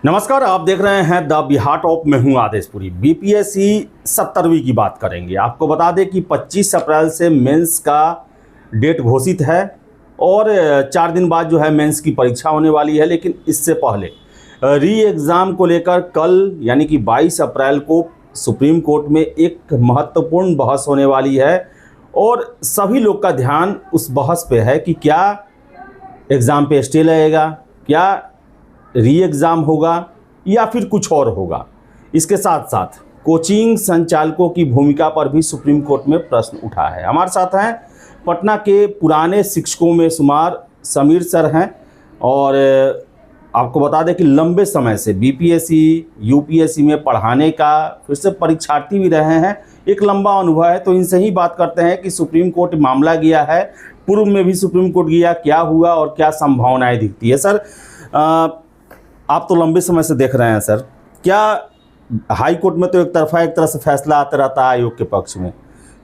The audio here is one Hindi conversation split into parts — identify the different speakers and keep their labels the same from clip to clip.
Speaker 1: नमस्कार, आप देख रहे हैं द बिहार टॉप में हूं आदेशपुरी। बीपीएससी 70वीं की बात करेंगे। आपको बता दें कि 25 अप्रैल से मेंस का डेट घोषित है और 4 दिन बाद जो है मेंस की परीक्षा होने वाली है। लेकिन इससे पहले री एग्ज़ाम को लेकर कल यानी कि 22 अप्रैल को सुप्रीम कोर्ट में एक महत्वपूर्ण बहस होने वाली है और सभी लोग का ध्यान उस बहस पे है कि क्या एग्ज़ाम पे स्टे लगेगा, क्या री एग्ज़ाम होगा या फिर कुछ और होगा। इसके साथ साथ कोचिंग संचालकों की भूमिका पर भी सुप्रीम कोर्ट में प्रश्न उठा है। हमारे साथ हैं पटना के पुराने शिक्षकों में शुमार समीर सर हैं और आपको बता दें कि लंबे समय से बीपीएससी यूपीएससी में पढ़ाने का, फिर से परीक्षार्थी भी रहे हैं, एक लंबा अनुभव है। तो इनसे ही बात करते हैं कि सुप्रीम कोर्ट मामला गया है, पूर्व में भी सुप्रीम कोर्ट गया, क्या हुआ और क्या संभावनाएं दिखती है। सर, आप तो लंबे समय से देख रहे हैं सर, क्या हाई कोर्ट में तो एक तरह से फैसला आता रहता है आयोग के पक्ष में।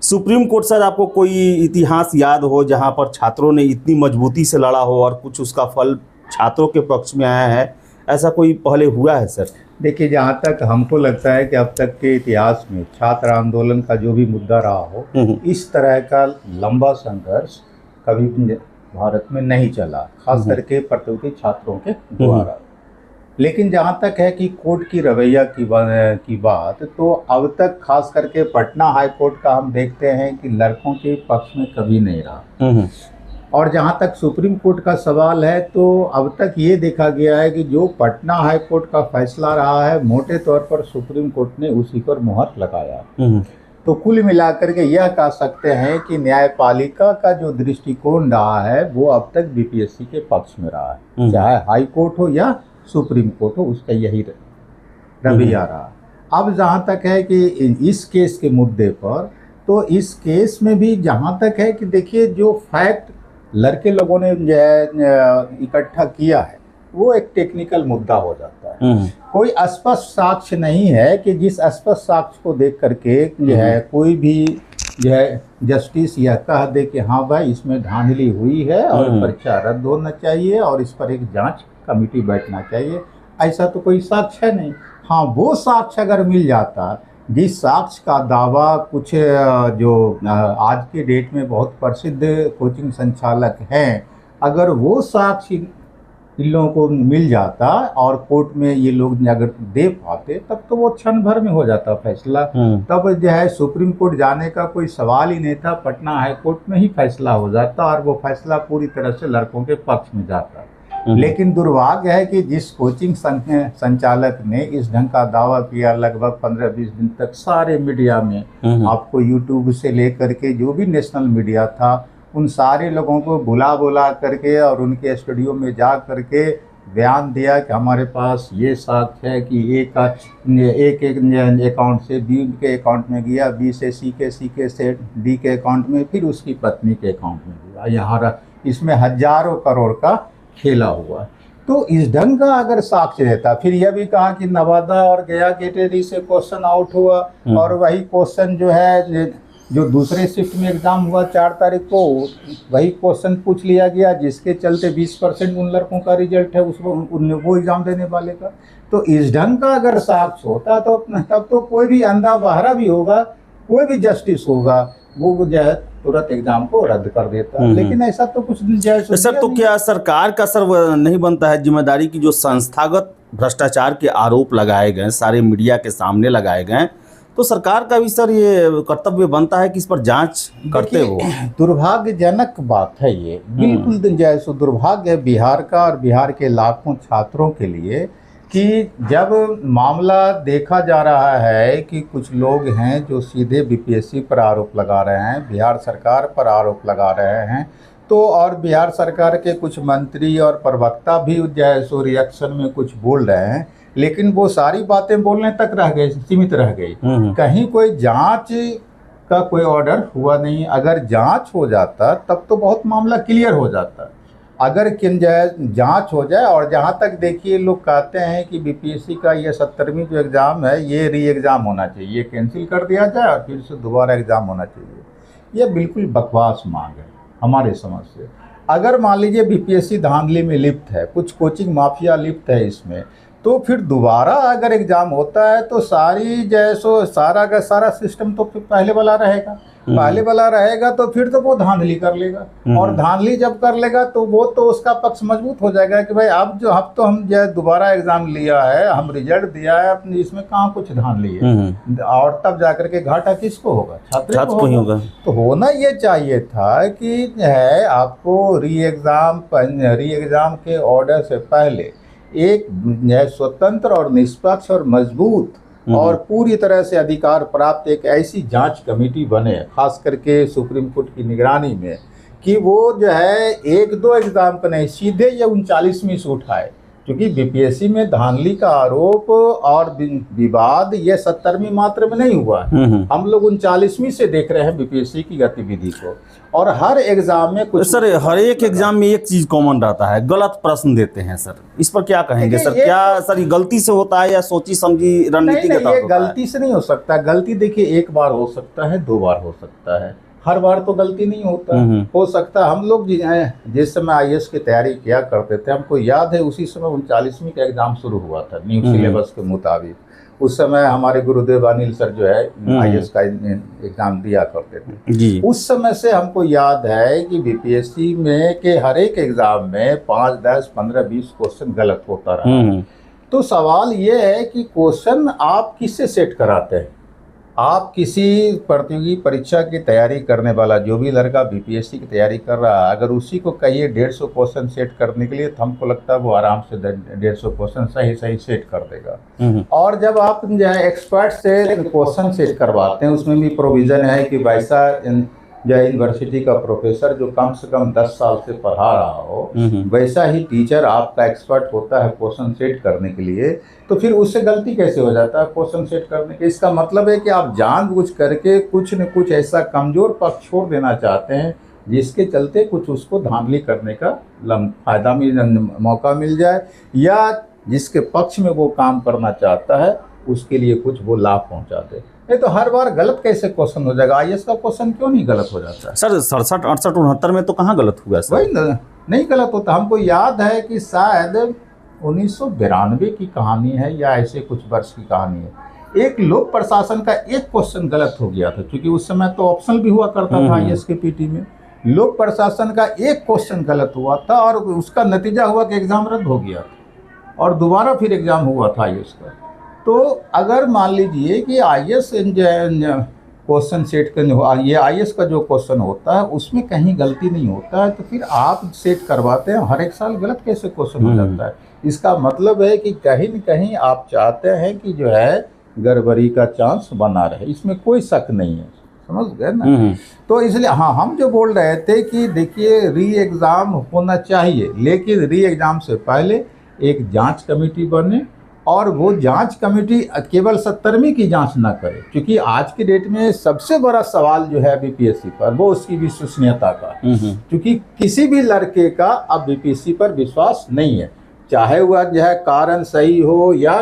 Speaker 1: सुप्रीम कोर्ट सर, आपको कोई इतिहास याद हो जहां पर छात्रों ने इतनी मजबूती से लड़ा हो और कुछ उसका फल छात्रों के पक्ष में आया है, ऐसा कोई पहले हुआ है सर?
Speaker 2: देखिए, जहाँ तक हमको लगता है कि अब तक के इतिहास में छात्र आंदोलन का जो भी मुद्दा रहा हो, इस तरह का लंबा संघर्ष कभी भी भारत में नहीं चला, खास करके प्रतियोगी छात्रों के द्वारा। लेकिन जहाँ तक है कि कोर्ट की रवैया की बात, तो अब तक खास करके पटना हाई कोर्ट का हम देखते हैं कि लड़कों के पक्ष में कभी नहीं रहा। और जहाँ तक सुप्रीम कोर्ट का सवाल है, तो अब तक ये देखा गया है कि जो पटना हाई कोर्ट का फैसला रहा है, मोटे तौर पर सुप्रीम कोर्ट ने उसी पर मुहर लगाया। तो कुल मिलाकर के यह कह सकते हैं कि न्यायपालिका का जो दृष्टिकोण रहा है वो अब तक बीपीएससी के पक्ष में रहा है, चाहे हाई कोर्ट हो या सुप्रीम कोर्ट हो, उसका यही रवैया रहा। अब जहाँ तक है कि इस केस के मुद्दे पर, तो इस केस में भी जहाँ तक है कि देखिए, जो फैक्ट लड़के लोगों ने जो है इकट्ठा किया है वो एक टेक्निकल मुद्दा हो जाता है। कोई स्पष्ट साक्ष्य नहीं है कि जिस स्पष्ट साक्ष्य को देख करके जो है कोई भी जो है जस्टिस यह कह दे कि हाँ भाई, इसमें धांधली हुई है और परीक्षा रद्द होना चाहिए और इस पर एक जांच कमेटी बैठना चाहिए। ऐसा तो कोई साक्ष्य है नहीं। हाँ, वो साक्ष्य अगर मिल जाता, जिस साक्ष्य का दावा कुछ जो आज के डेट में बहुत प्रसिद्ध कोचिंग संचालक हैं, अगर वो साक्ष्य इन लोगों को मिल जाता और कोर्ट में ये लोग अगर दे पाते, तब तो वो क्षण भर में हो जाता फैसला। तब जो है सुप्रीम कोर्ट जाने का कोई सवाल ही नहीं था, पटना हाई कोर्ट में ही फैसला हो जाता और वो फैसला पूरी तरह से लड़कों के पक्ष में जाता। लेकिन दुर्भाग्य है कि जिस कोचिंग संचालक ने इस ढंग का दावा किया, लगभग 15-20 दिन तक सारे मीडिया में, आपको यूट्यूब से लेकर के जो भी नेशनल मीडिया था, उन सारे लोगों को बुला करके और उनके स्टूडियो में जा करके बयान दिया कि हमारे पास ये साक्ष्य है कि एक अकाउंट से बी के अकाउंट में गया, बी से सी के से डी के अकाउंट में, फिर उसकी पत्नी के अकाउंट में गया। यहाँ इसमें हजारों करोड़ का खेला हुआ। तो इस ढंग का अगर साक्ष्य रहता, फिर यह भी कहा कि नवादा और गया कैटेगरी से क्वेश्चन आउट हुआ और वही क्वेश्चन जो है जो दूसरे शिफ्ट में एग्ज़ाम हुआ 4 तारीख को, वही क्वेश्चन पूछ लिया गया, जिसके चलते 20% उन लड़कों का रिजल्ट है उसको वो एग्ज़ाम देने वाले का। तो इस ढंग का अगर साक्ष्य होता तो तब तो कोई भी अंधा बहरा भी होगा, कोई भी जस्टिस होगा, वो जो है तुरंत एग्जाम को रद्द कर देता। लेकिन ऐसा तो कुछ
Speaker 1: सर, तो क्या सरकार का सर नहीं बनता है जिम्मेदारी की जो संस्थागत भ्रष्टाचार के आरोप लगाए गए, सारे मीडिया के सामने लगाए गए, तो सरकार का भी सर ये कर्तव्य बनता है कि इस पर जांच करते हो।
Speaker 2: दुर्भाग्यजनक बात है ये, बिल्कुल जैसे दुर्भाग्य है बिहार का और बिहार के लाखों छात्रों के लिए कि जब मामला देखा जा रहा है कि कुछ लोग हैं जो सीधे बीपीएससी पर आरोप लगा रहे हैं, बिहार सरकार पर आरोप लगा रहे हैं, तो और बिहार सरकार के कुछ मंत्री और प्रवक्ता भी जो है सो रिएक्शन में कुछ बोल रहे हैं, लेकिन वो सारी बातें बोलने तक रह गई, सीमित रह गई। कहीं कोई जांच का कोई ऑर्डर हुआ नहीं। अगर जांच हो जाता तब तो बहुत मामला क्लियर हो जाता। अगर जांच हो जाए, और जहां तक देखिए लोग कहते हैं कि बीपीएससी का ये 70वीं जो एग्ज़ाम है ये री एग्ज़ाम होना चाहिए, ये कैंसिल कर दिया जाए और फिर से दोबारा एग्ज़ाम होना चाहिए, ये बिल्कुल बकवास मांग है हमारे समझ से। अगर मान लीजिए बीपीएससी धांधली में लिप्त है, कुछ कोचिंग माफिया लिप्त है इसमें, तो फिर दोबारा अगर एग्जाम होता है तो सारी जैसो सारा का सारा सिस्टम तो फिर पहले वाला रहेगा, पहले वाला रहेगा तो फिर तो वो धांधली कर लेगा, और धांधली जब कर लेगा तो वो तो उसका पक्ष मजबूत हो जाएगा कि भाई अब तो हम जो दोबारा एग्जाम लिया है, हम रिजल्ट दिया है, अपनी इसमें कहाँ कुछ धांधली है, और तब जाकर के घाटा किसको होगा? छात्र को होगा। तो होना ये चाहिए था कि है आपको री एग्जाम के ऑर्डर से पहले एक स्वतंत्र और निष्पक्ष और मजबूत और पूरी तरह से अधिकार प्राप्त एक ऐसी जांच कमेटी बने, खास करके सुप्रीम कोर्ट की निगरानी में, कि वो जो है 1-2 एग्जाम का नहीं, सीधे ये 39वीं से उठाए, क्योंकि बीपीएससी में धांधली का आरोप और विवाद ये 70वीं मात्र में नहीं हुआ है। हम लोग 39वीं से देख रहे हैं बीपीएससी की गतिविधि को, और हर एग्जाम में कुछ
Speaker 1: सर, हर एक एग्जाम में एक चीज कॉमन रहता है, गलत प्रश्न देते हैं सर। इस पर क्या कहेंगे सर? क्या सर ये गलती से होता है या सोची समझी रणनीति के तहत होता है?
Speaker 2: ये गलती से नहीं हो सकता। गलती देखिए एक बार हो सकता है, 2 बार हो सकता है, हर बार तो गलती नहीं होता। हो सकता है हम लोग जिस समय आईएएस की तैयारी किया करते थे, हमको याद है उसी समय 39वीं का एग्जाम शुरू हुआ था न्यू सिलेबस के मुताबिक। उस समय हमारे गुरुदेव अनिल सर जो है आईएएस का एग्जाम दिया करते थे
Speaker 1: जी।
Speaker 2: उस समय से हमको याद है कि बीपीएससी में के हर एक एग्जाम में 5, 10, 15, 20 क्वेश्चन गलत होता रहा। तो सवाल ये है कि क्वेश्चन आप किससे सेट कराते हैं? आप किसी प्रतियोगी परीक्षा की तैयारी करने वाला जो भी लड़का बीपीएससी की तैयारी कर रहा है, अगर उसी को कहिए 150 क्वेश्चन सेट करने के लिए, तो हमको लगता है वो आराम से 150 क्वेश्चन सही सेट कर देगा। और जब आप जो है एक्सपर्ट से क्वेश्चन सेट करवाते हैं, उसमें भी प्रोविज़न है कि वैसा जो यूनिवर्सिटी का प्रोफेसर जो कम से कम 10 साल से पढ़ा रहा हो, वैसा ही टीचर आपका एक्सपर्ट होता है क्वेश्चन सेट करने के लिए। तो फिर उससे गलती कैसे हो जाता है क्वेश्चन सेट करने के? इसका मतलब है कि आप जानबूझ करके कुछ न कुछ ऐसा कमज़ोर पक्ष छोड़ देना चाहते हैं, जिसके चलते कुछ उसको धांधली करने का फायदा मौका मिल जाए, या जिसके पक्ष में वो काम करना चाहता है उसके लिए कुछ वो लाभ पहुंचा दे। नहीं तो हर बार गलत कैसे क्वेश्चन हो जाएगा? आईएएस का क्वेश्चन क्यों नहीं गलत हो जाता है?
Speaker 1: सर 67, 68, 69 में तो कहाँ गलत हुआ सर?
Speaker 2: वही नहीं गलत होता। हमको याद है कि शायद 1992 की कहानी है या ऐसे कुछ वर्ष की कहानी है, एक लोक प्रशासन का एक क्वेश्चन गलत हो गया था, क्योंकि उस समय तो ऑप्शनल भी हुआ करता था आईएएस के पीटी में। लोक प्रशासन का एक क्वेश्चन गलत हुआ था और उसका नतीजा हुआ कि एग्जाम रद्द हो गया था, और दोबारा फिर एग्जाम हुआ था आईएएस का। तो अगर मान लीजिए कि आईएएस क्वेश्चन सेट करने, ये आईएएस का जो क्वेश्चन होता है उसमें कहीं गलती नहीं होता है, तो फिर आप सेट करवाते हैं, हर एक साल गलत कैसे क्वेश्चन हो जाता है? इसका मतलब है कि कहीं न कहीं आप चाहते हैं कि जो है गड़बड़ी का चांस बना रहे, इसमें कोई शक नहीं है। समझ गए ना? तो इसलिए हाँ, हम जो बोल रहे थे कि देखिए री एग्ज़ाम होना चाहिए, लेकिन री एग्ज़ाम से पहले एक जांच कमेटी बने, और वो जांच कमेटी केवल 70वीं की जांच ना करे, क्योंकि आज के डेट में सबसे बड़ा सवाल जो है बीपीएससी पर वो उसकी विश्वसनीयता का, क्योंकि किसी भी लड़के का अब बीपीएससी पर विश्वास नहीं है, चाहे वह जो है कारण सही हो या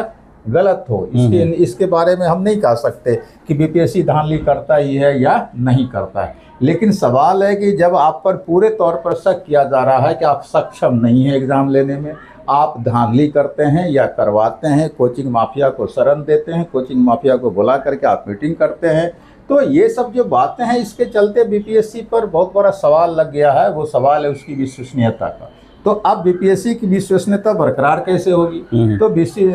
Speaker 2: गलत हो। इसके बारे में हम नहीं कह सकते कि बीपीएससी धांधली करता ही है या नहीं करता है, लेकिन सवाल है कि जब आप पर पूरे तौर पर शक किया जा रहा है कि आप सक्षम नहीं है एग्ज़ाम लेने में, आप धांधली करते हैं या करवाते हैं, कोचिंग माफिया को शरण देते हैं, कोचिंग माफिया को बुला करके आप मीटिंग करते हैं, तो ये सब जो बातें हैं इसके चलते बीपीएससी पर बहुत बड़ा सवाल लग गया है। वो सवाल है उसकी विश्वसनीयता का। तो अब बीपीएससी की विश्वसनीयता बरकरार कैसे होगी?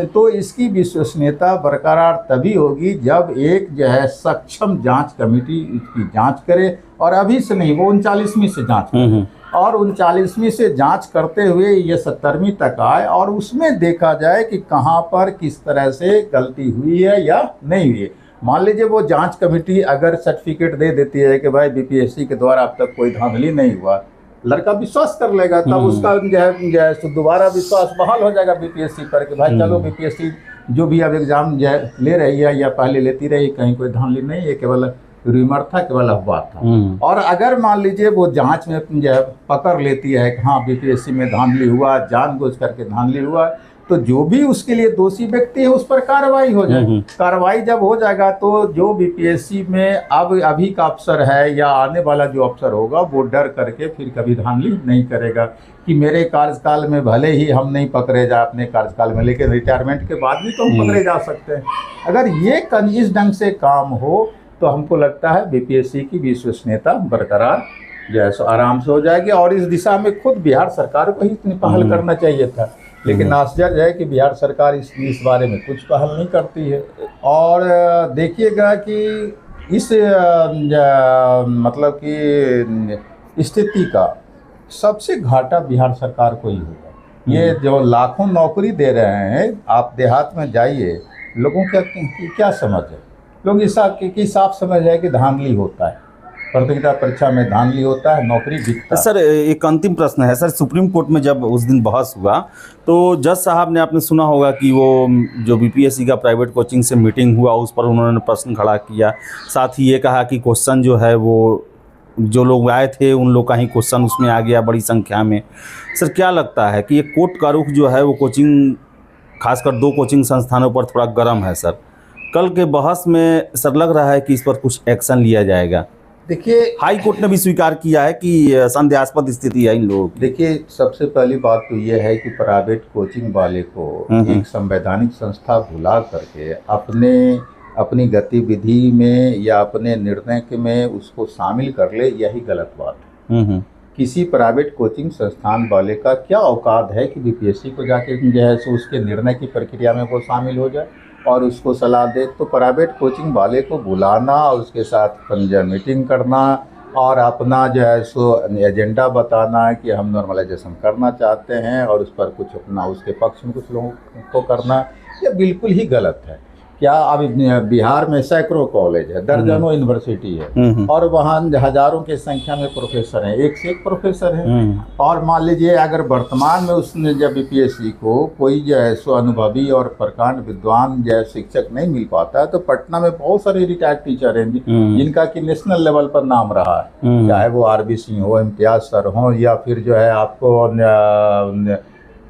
Speaker 2: तो इसकी विश्वसनीयता बरकरार तभी होगी जब एक जो है सक्षम जांच कमेटी इसकी जांच करे, और अभी से नहीं, वो 39वीं से जांच करे, और 39वीं से जांच करते हुए ये 70वीं तक आए, और उसमें देखा जाए कि कहाँ पर किस तरह से गलती हुई है या नहीं हुई है। मान लीजिए वो जांच कमेटी अगर सर्टिफिकेट दे देती है कि भाई बीपीएससी के द्वारा अब तक कोई धांधली नहीं हुआ, लड़का विश्वास कर लेगा, तब उसका जो है दोबारा विश्वास बहाल हो जाएगा बीपीएससी पर कि भाई चलो बीपीएससी जो भी अब एग्ज़ाम ले रही है या पहले लेती रही, कहीं कोई धांधली नहीं है, केवल रूमर था, केवल अफवाह था। और अगर मान लीजिए वो जांच में जो है पकड़ लेती है कि हाँ बीपीएससी में धांधली हुआ, जानबूझ करके धांधली हुआ, तो जो भी उसके लिए दोषी व्यक्ति है उस पर कार्रवाई हो जाए। कार्रवाई जब हो जाएगा तो जो बीपीएससी में अब अभी का अफसर है या आने वाला जो अफसर होगा वो डर करके फिर कभी धांधली नहीं करेगा कि मेरे कार्यकाल में भले ही हम नहीं पकड़े जाए अपने कार्यकाल में, लेकिन रिटायरमेंट के बाद भी तो हम पकड़े जा सकते हैं। अगर ये इस ढंग से काम हो तो हमको लगता है बीपीएससी की विश्वसनीयता बरकरार जैसे आराम से हो जाएगी, और इस दिशा में खुद बिहार सरकार को ही इतनी पहल करना चाहिए था। लेकिन आश्चर्य है कि बिहार सरकार इस बारे में कुछ पहल नहीं करती है। और देखिएगा कि इस मतलब कि स्थिति का सबसे घाटा बिहार सरकार को ही होगा। ये जो लाखों नौकरी दे रहे हैं, आप देहात में जाइए, लोगों का क्या समझ है? लोग की साफ समझ है कि धांधली होता है, प्रतियोगिता परीक्षा में धांधली होता है, नौकरी बिकता है।
Speaker 1: सर एक अंतिम प्रश्न है सर, सुप्रीम कोर्ट में जब उस दिन बहस हुआ तो जज साहब ने, आपने सुना होगा कि वो जो बीपीएससी का प्राइवेट कोचिंग से मीटिंग हुआ उस पर उन्होंने प्रश्न खड़ा किया, साथ ही ये कहा कि क्वेश्चन जो है वो जो लोग आए थे उन लोग का ही क्वेश्चन उसमें आ गया बड़ी संख्या में। सर क्या लगता है कि ये कोर्ट का रुख जो है वो कोचिंग, खासकर 2 कोचिंग संस्थानों पर थोड़ा गर्म है सर? कल के बहस में सर लग रहा है कि इस पर कुछ एक्शन लिया जाएगा।
Speaker 2: देखिए,
Speaker 1: हाई कोर्ट ने भी स्वीकार किया है कि संदेहास्पद स्थिति है इन लोगों की।
Speaker 2: देखिए, सबसे पहली बात तो यह है कि प्राइवेट कोचिंग वाले को एक संवैधानिक संस्था बुला करके अपनी गतिविधि में या अपने निर्णय में उसको शामिल कर ले, यही गलत बात है। किसी प्राइवेट कोचिंग संस्थान वाले का क्या औकात है कि बीपीएससी को जाके जो है सो उसके निर्णय की प्रक्रिया में वो शामिल हो जाए और उसको सलाह दे? तो प्राइवेट कोचिंग वाले को बुलाना और उसके साथ मीटिंग करना और अपना जो है सो एजेंडा बताना कि हम नॉर्मलाइजेशन करना चाहते हैं और उस पर कुछ अपना उसके पक्ष में कुछ लोगों को करना, ये बिल्कुल ही गलत है। क्या अभी बिहार में सैकड़ों कॉलेज है, दर्जनों यूनिवर्सिटी है और वहाँ हजारों की संख्या में प्रोफेसर हैं, एक से एक प्रोफेसर हैं। और मान लीजिए अगर वर्तमान में उसने जब बीपीएससी को कोई जो है सो अनुभवी और प्रकांड विद्वान जो है शिक्षक नहीं मिल पाता है, तो पटना में बहुत सारे रिटायर्ड टीचर हैं जिनका कि नेशनल लेवल पर नाम रहा है, चाहे वो आरबी सिंह हो, इम्तियाज सर हो, या फिर जो है आपको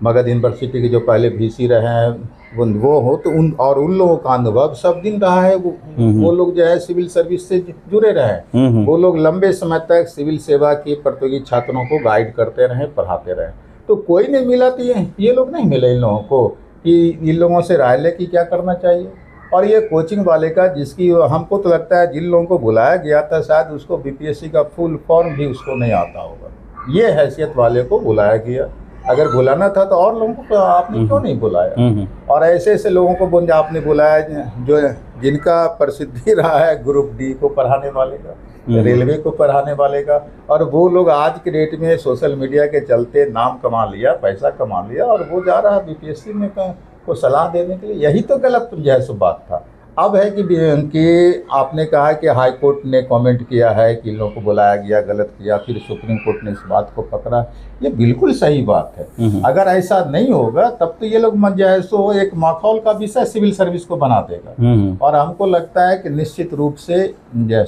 Speaker 2: मगध यूनिवर्सिटी के जो पहले वीसी रहे हैं वो हो, तो उन लोगों का अनुभव सब दिन रहा है। वो लोग जो है सिविल सर्विस से जुड़े रहे, वो लोग लंबे समय तक सिविल सेवा के प्रतियोगी छात्रों को गाइड करते रहे, पढ़ाते रहे। तो कोई नहीं मिला, तो ये लोग नहीं मिले इन लोगों को कि इन लोगों से राय ले कि क्या करना चाहिए। और ये कोचिंग वाले का, जिसकी हमको तो लगता है जिन लोगों को बुलाया गया था शायद उसको बीपीएससी का फुल फॉर्म भी उसको नहीं आता होगा। ये हैसियत वाले को बुलाया गया, अगर बुलाना था तो और लोगों को आपने क्यों नहीं बुलाया? और ऐसे ऐसे लोगों को आपने बुलाया जो जिनका प्रसिद्धि रहा है ग्रुप डी को पढ़ाने वाले का, रेलवे को पढ़ाने वाले का, और वो लोग आज के डेट में सोशल मीडिया के चलते नाम कमा लिया, पैसा कमा लिया, और वो जा रहा बीपीएससी में को सलाह देने के लिए। यही तो गलत जो है सो बात था। अब है कि आपने कहा कि हाई कोर्ट ने कमेंट किया है कि इन लोगों को बुलाया गया, गलत किया, फिर सुप्रीम कोर्ट ने इस बात को पकड़ा। ये बिल्कुल सही बात है। अगर ऐसा नहीं होगा तब तो ये लोग जो है सो एक माखौल का विषय सिविल सर्विस को बना देगा। और हमको लगता है कि निश्चित रूप से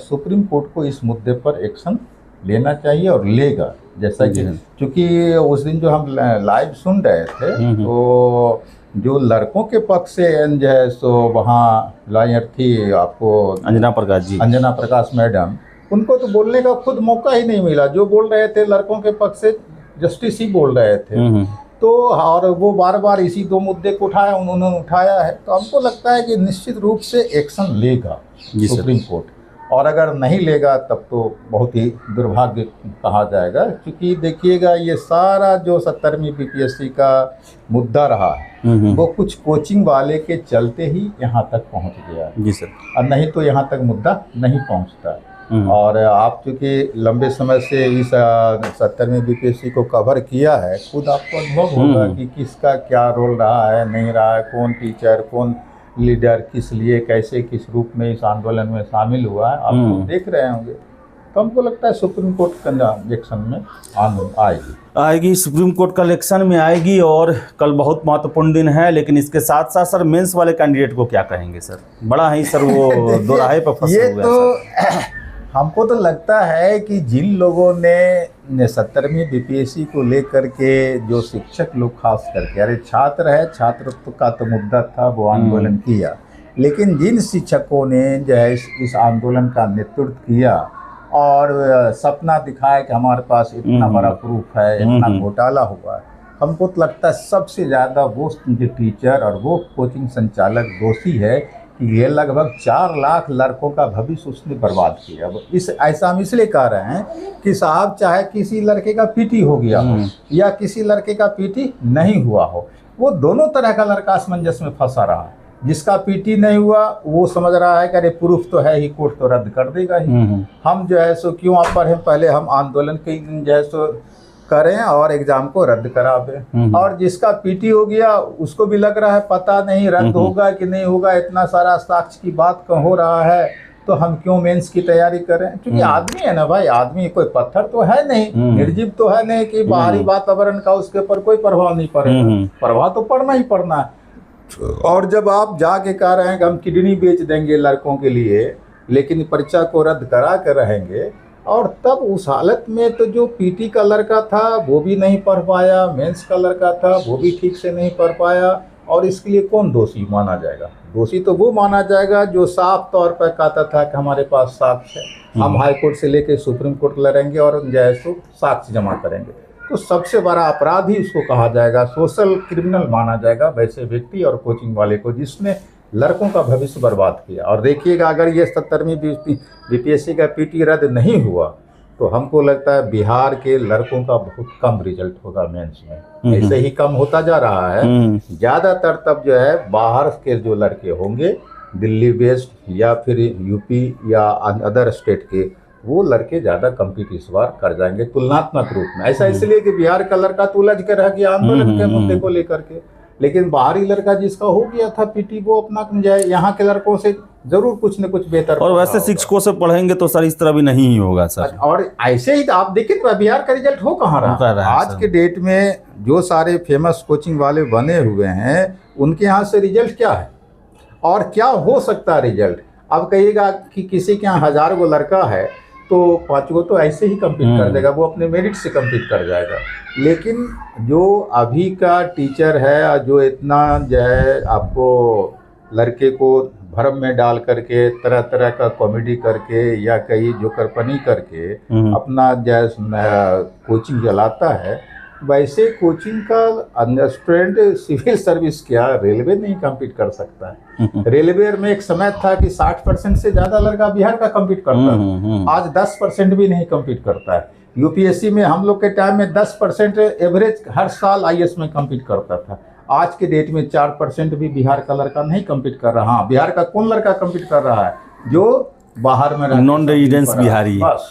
Speaker 2: सुप्रीम कोर्ट को इस मुद्दे पर एक्शन लेना चाहिए और लेगा। जैसा कि चूँकि उस दिन जो हम लाइव सुन रहे थे तो जो लड़कों के पक्ष से जो है सो वहाँ लॉयर थी आपको
Speaker 1: अंजना प्रकाश जी,
Speaker 2: अंजना प्रकाश मैडम, उनको तो बोलने का खुद मौका ही नहीं मिला। जो बोल रहे थे लड़कों के पक्ष से जस्टिस ही बोल रहे थे। तो और वो बार बार इसी 2 मुद्दे को उन्होंने उठाया है। तो हमको लगता है कि निश्चित रूप से एक्शन लेगा सुप्रीम कोर्ट, और अगर नहीं लेगा तब तो बहुत ही दुर्भाग्य कहा जाएगा। क्योंकि देखिएगा ये सारा जो 70वीं बीपीएससी का मुद्दा रहा है वो कुछ कोचिंग वाले के चलते ही यहाँ तक पहुँच गया है।
Speaker 1: जी सर। और
Speaker 2: नहीं तो यहाँ तक मुद्दा नहीं पहुँचता। और आप चूँकि लंबे समय से इस 70वीं बीपीएससी को कवर किया है, खुद आपको अनुभव होगा कि किसका क्या रोल रहा है, नहीं रहा है, कौन टीचर, कौन लीडर किस लिए कैसे किस रूप में इस आंदोलन में शामिल हुआ है, आप लोग देख रहे होंगे। तो हमको लगता है सुप्रीम कोर्ट कलेक्शन में
Speaker 1: आएगी सुप्रीम कोर्ट कलेक्शन में आएगी। और कल बहुत महत्वपूर्ण दिन है, लेकिन इसके साथ साथ सर मेंस वाले कैंडिडेट को क्या कहेंगे सर? बड़ा ही सर वो दोराहे पर फंसे हुए हैं।
Speaker 2: तो हमको तो लगता है कि जिन लोगों ने 17वीं बीपीएससी को लेकर के जो शिक्षक लोग खास करके, अरे छात्र है, छात्रत्व का तो मुद्दा था, वो आंदोलन किया, लेकिन जिन शिक्षकों ने जो है इस आंदोलन का नेतृत्व किया और सपना दिखाया कि हमारे पास इतना बड़ा प्रूफ है, इतना घोटाला हुआ है, हमको तो लगता है सबसे ज़्यादा वो जो टीचर और वो कोचिंग संचालक दोषी है कि ये लगभग 4 लाख लड़कों का भविष्य उसने बर्बाद किया। ऐसा हम इसलिए कह रहे हैं कि साहब चाहे किसी लड़के का पीटी हो गया हो या किसी लड़के का पीटी नहीं हुआ हो, वो दोनों तरह का लड़का असमंजस में फंसा रहा है। जिसका पीटी नहीं हुआ वो समझ रहा है कि अरे प्रूफ तो है ही, कोर्ट तो रद्द कर देगा ही, हम जो है सो क्यों आप पढ़ें, पहले हम आंदोलन की जो है सो करें और एग्जाम को रद्द करावें। और जिसका पीटी हो गया उसको भी लग रहा है पता नहीं रद्द होगा कि नहीं होगा, इतना सारा साक्ष्य की बात हो रहा है, तो हम क्यों मेंस की तैयारी करें। क्योंकि आदमी है ना भाई, आदमी कोई पत्थर तो है नहीं, निर्जीव तो है नहीं कि बाहरी वातावरण का उसके ऊपर कोई प्रभाव नहीं पड़ेगा, प्रभाव तो पड़ना ही पड़ना है। और जब आप जाके कह रहे हैं कि हम किडनी बेच देंगे लड़कों के लिए, लेकिन परीक्षा को रद्द करा कर रहेंगे, और तब उस हालत में तो जो पीटी का लड़का था वो भी नहीं पढ़ पाया, मेंस का लड़का था वो भी ठीक से नहीं पढ़ पाया, और इसके लिए कौन दोषी माना जाएगा? दोषी तो वो माना जाएगा जो साफ तौर पर कहता था कि हमारे पास साक्ष्य है, हम हाई कोर्ट से लेकर सुप्रीम कोर्ट लड़ेंगे और जैसो साक्ष्य जमा करेंगे। तो सबसे बड़ा अपराधी उसको कहा जाएगा, सोशल क्रिमिनल माना जाएगा वैसे व्यक्ति और कोचिंग वाले को जिसने लड़कों का भविष्य बर्बाद किया। और देखिएगा अगर ये 17वीं बीपीएससी का पीटी रद्द नहीं हुआ तो हमको लगता है बिहार के लड़कों का बहुत कम रिजल्ट होगा मेंस में, ऐसे ही कम होता जा रहा है। ज़्यादातर तब जो है बाहर के जो लड़के होंगे, दिल्ली बेस्ड या फिर यूपी या अदर स्टेट के, वो लड़के ज़्यादा कम्पीट इस बार कर जाएंगे तुलनात्मक रूप में। ऐसा इसलिए कि बिहार का लड़का तो उलझ के रह गया आंदोलन के मुद्दे को लेकर के, लेकिन बाहरी लड़का जिसका हो गया था पीटी वो अपना जाए, यहाँ के लड़कों से जरूर कुछ न कुछ बेहतर।
Speaker 1: और वैसे शिक्षकों से पढ़ेंगे तो सर इस तरह भी नहीं ही होगा सर।
Speaker 2: और ऐसे ही आप देखिए तो बिहार का रिजल्ट हो कहाँ रहा। आज के डेट में जो सारे फेमस कोचिंग वाले बने हुए हैं उनके यहाँ से रिजल्ट क्या है और क्या हो सकता है रिजल्ट। अब कहिएगा कि किसी के यहाँ 1000 गो लड़का है तो 5 गो तो ऐसे ही कंप्लीट कर देगा, वो अपने मेरिट से कंप्लीट कर जाएगा। लेकिन जो अभी का टीचर है जो इतना जो है आपको लड़के को भ्रम में डाल करके तरह तरह का कॉमेडी करके या कहीं जोकरपनी करके अपना जो कोचिंग चलाता है, वैसे कोचिंग का स्टूडेंट सिविल सर्विस क्या रेलवे नहीं कम्पीट कर सकता है। रेलवे में एक समय था कि 60% से ज़्यादा लड़का बिहार का कम्पीट करता था, आज 10% भी नहीं कम्पीट करता है। यूपीएससी में हम लोग के टाइम में 10% एवरेज हर साल आईएएस में कम्पीट करता था। आज के डेट में 4% भी बिहार का लड़का नहीं कम्पीट कर रहा। हाँ, बिहार का कौन लड़का कम्पीट कर रहा है? जो बाहर में
Speaker 1: नॉन रेजिडेंस बिहारी,
Speaker 2: बस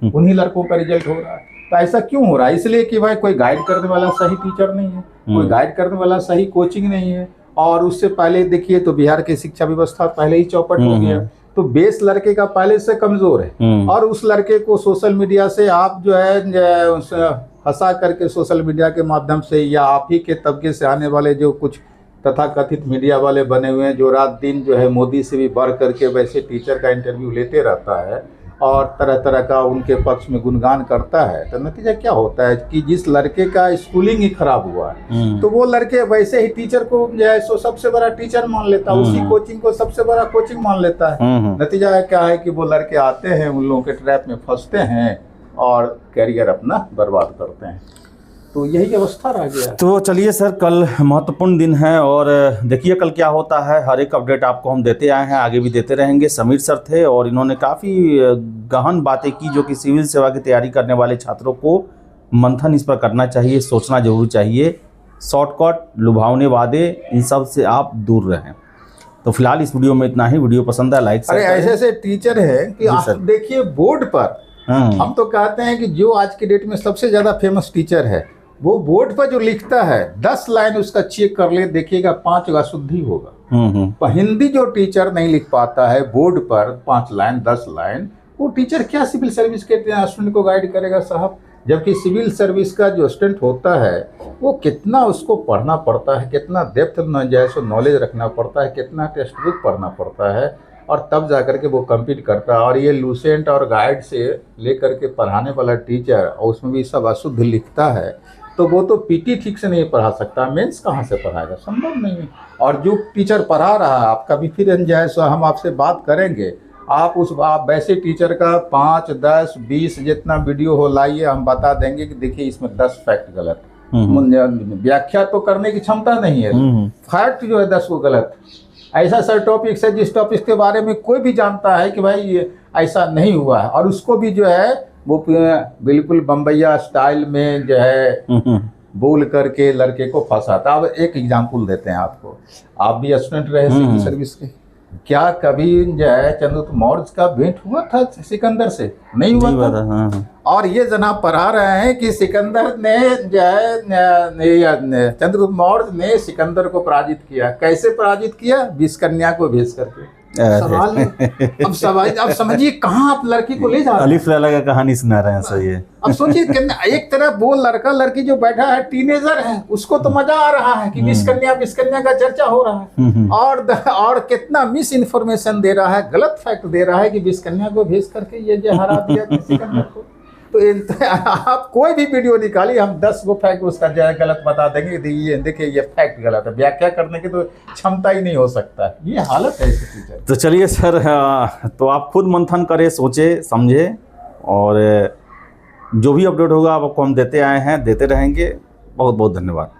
Speaker 2: उन्हीं लड़कों का रिजल्ट हो रहा है। तो ऐसा क्यों हो रहा है? इसलिए कि भाई कोई गाइड करने वाला सही टीचर नहीं है, कोई गाइड करने वाला सही कोचिंग नहीं है। और उससे पहले देखिए तो बिहार की शिक्षा व्यवस्था पहले ही चौपट हो गया, तो बेस लड़के का पहले से कमजोर है। और उस लड़के को सोशल मीडिया से आप जो है हंसा करके सोशल मीडिया के माध्यम से या आप ही के तबके से आने वाले जो कुछ तथाकथित मीडिया वाले बने हुए हैं जो रात दिन जो है मोदी से भी बढ़ करके वैसे टीचर का इंटरव्यू लेते रहता है और तरह तरह का उनके पक्ष में गुणगान करता है, तो नतीजा क्या होता है कि जिस लड़के का स्कूलिंग ही खराब हुआ है तो वो लड़के वैसे ही टीचर को जो है सो सबसे बड़ा टीचर मान लेता है, उसी कोचिंग को सबसे बड़ा कोचिंग मान लेता है। नतीजा क्या है कि वो लड़के आते हैं, उन लोगों के ट्रैप में फंसते हैं और कैरियर अपना बर्बाद करते हैं। तो यही अवस्था रह गया।
Speaker 1: तो चलिए सर, कल महत्वपूर्ण दिन है और देखिए कल क्या होता है। हर एक अपडेट आपको हम देते आए हैं, आगे भी देते रहेंगे। समीर सर थे और इन्होंने काफ़ी गहन बातें की जो कि सिविल सेवा की तैयारी करने वाले छात्रों को मंथन इस पर करना चाहिए, सोचना जरूर चाहिए। शॉर्टकट, लुभावने वादे, इन सब से आप दूर रहें। तो फिलहाल इस वीडियो में इतना ही। वीडियो पसंद है लाइक।
Speaker 2: अरे ऐसे ऐसे टीचर है कि आप देखिए बोर्ड पर हम तो कहते हैं कि जो आज के डेट में सबसे ज़्यादा फेमस टीचर है वो बोर्ड पर जो लिखता है 10 लाइन उसका चेक कर ले, देखिएगा 5 का शुद्धि होगा। हिंदी जो टीचर नहीं लिख पाता है बोर्ड पर 5 लाइन 10 लाइन, वो टीचर क्या सिविल सर्विस के स्टूडेंट को गाइड करेगा साहब। जबकि सिविल सर्विस का जो स्टूडेंट होता है वो कितना उसको पढ़ना पड़ता है, कितना डेप्थ नॉलेज रखना पड़ता है, कितना टेक्स्ट बुक पढ़ना पड़ता है। और तब जा कर के वो कम्पीट करता है। और ये लूसेंट और गाइड से लेकर के पढ़ाने वाला टीचर, और उसमें भी सब अशुद्ध लिखता है, तो वो तो पीटी ठीक से नहीं पढ़ा सकता, मेंस कहाँ से पढ़ाएगा, संभव नहीं है। और जो टीचर पढ़ा रहा है, आप कभी फिर जाए सो हम आपसे बात करेंगे, आप वैसे टीचर का 5, 10, 20 जितना वीडियो हो लाइए, हम बता देंगे कि देखिए इसमें 10 फैक्ट गलत है। व्याख्या तो करने की क्षमता नहीं है, फैक्ट जो है 10 को गलत। ऐसा सर टॉपिक्स है जिस टॉपिक के बारे में कोई भी जानता है कि भाई ये ऐसा नहीं हुआ है, और उसको भी जो है वो बिल्कुल बम्बैया स्टाइल में जो है बोल करके लड़के को फंसाता। अब एक एग्जांपल देते हैं आपको, आप भी स्टूडेंट रहे सिविल सर्विस के, क्या कभी जो है चंद्रगुप्त मौर्य का भेंट हुआ था सिकंदर से? नहीं हुआ था। हाँ। और ये जनाब पढ़ा रहे हैं कि सिकंदर ने जो है चंद्रगुप्त मौर्य ने सिकंदर को पराजित किया। कैसे पराजित किया? 20 कन्या को भेज करके। सवाल अब समझिए कहाँ आप लड़की को ले जा रहे हैं।
Speaker 1: अलिफ लैला का कहानी सुना रहे हैं सर ये।
Speaker 2: अब सोचिए एक तरफ वो लड़का लड़की जो बैठा है टीनेजर है, उसको तो मजा आ रहा है कि 20 कन्या का चर्चा हो रहा है, और कितना मिस इन्फॉर्मेशन दे रहा है, गलत फैक्ट दे रहा है कि 20 कन्या को भेज करके ये जो हरा दिया सिकंदर को। तो आप कोई भी वीडियो निकालिए, हम 10 गो फैक्ट उसका जो है गलत बता देंगे, देखिए ये फैक्ट गलत है, व्याख्या करने की तो क्षमता ही नहीं हो सकता। ये हालत है इस टीचर।
Speaker 1: तो चलिए सर, तो आप खुद मंथन करें, सोचे समझे, और जो भी अपडेट होगा आपको हम देते आए हैं, देते रहेंगे। बहुत बहुत धन्यवाद।